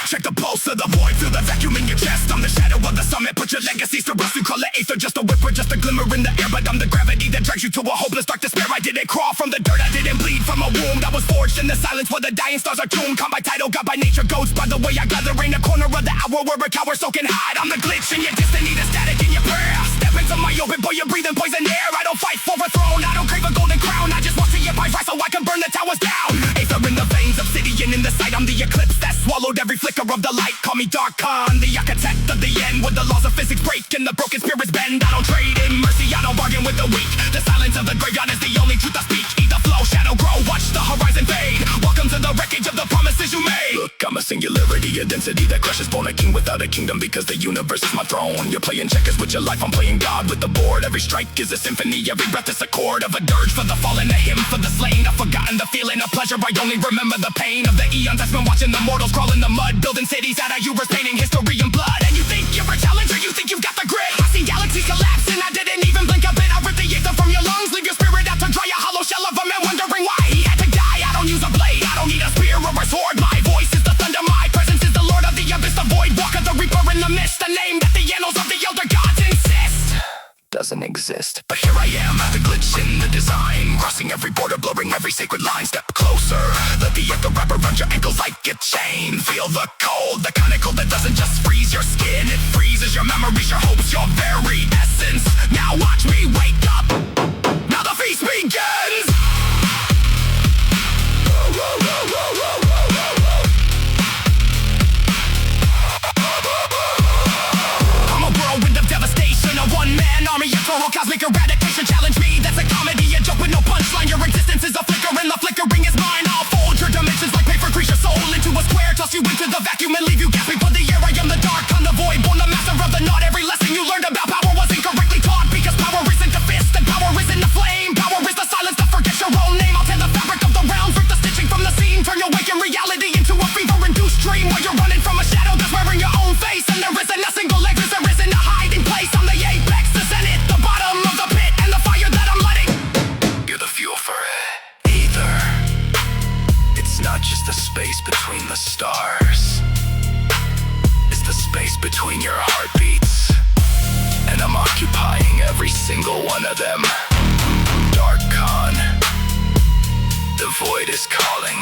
Check the pulse of the void, feel the vacuum in your chest. I'm the shadow of the summit, put your legacies to rest. You call it Aether, just a whipper, just a glimmer in the air. But I'm the gravity that drags you to a hopeless dark despair. I didn't crawl from the dirt, I didn't bleed from a wound. I was forged in the silence where the dying stars are tuned. Come by title, God by nature, goes by the way I gather in a corner of the hour where a coward so can hide. I'm the glitch in your destiny, the static in your prayer. Step into my open, boy, you're breathing poison air. I don't fight for a throne, I don't crave a golden crown. I just want to your rise so I can burn the towers down. Aether in the veins, obsidian in the sight. I'm the eclipse that swallowed every flicker of the light. Call me Dark Kahn, the architect of the end. With the laws of physics break and the broken spirits bend. I don't trade in mercy, I don't bargain with the weak. The silence of the graveyard is the only truth I speak. Either flow, shadow grow, watch the horizon fade. Welcome to the wreckage of the promises you made. Look, I'm a singularity, a density that crushes. Born a king without a kingdom because the universe is my throne. You're playing checkers with your life, I'm playing God with the board. Every strike is a symphony, every breath is a chord of a dirge for the fallen, a hymn for the slain. I've forgotten the feeling of pleasure, I only remember the pain of the eons that's been watching the mortals crawl in the mud, building cities out of hubris, painting history in blood. And you think you're a challenger, you think you've got the grit. I see galaxies collapse and I didn't even blink a bit. I ripped the ether from your lungs, leave your spirit out to dry. A hollow shell of a man wondering why he had to die. I don't use a blade, I don't need a spear or a sword. My voice is the thunder, my presence is the lord of the abyss. The void walker, the reaper in the mist. The name that the annals of the elder gods insist doesn't exist. But here I am, the glitch in the design, crossing every border, blurring every sacred line. Step closer, let the ether wrap around your ankles like a chain. Feel the cold, the kind of cold that doesn't just freeze your skin. It freezes your memories, your hopes, your very essence. Now watch me wake up, now the feast begins. I'm a whirlwind of devastation, a one-man army, a total cosmic eradication. Challenge me, that's a comedy, a joke with no punchline. Your existence is a flicker and the flickering is mine. I'll fold your dimensions like paper, crease your soul into a square. Toss you into the vacuum and leave you gasping for the air. I am the dark, I'm the void, born the master of the knot. Every lesson you learned about power was incorrectly taught. Because power isn't the fist and power isn't the flame. Power is the silence that forgets your own name. I'll tear the fabric of the realms, rip the stitching from the seam. Turn your waking reality into a fever-induced dream. While you're running from a shadow that's wearing your own face. And there isn't a single exit, there isn't a hiding place. I'm the apex, the zenith, the bottom of the pit. And the fire that I'm lighting, you're the fuel for it. Aether, it's not just the space between the stars, it's the space between your heartbeats. And I'm occupying every single one of them. Dark Kahn, the void is calling.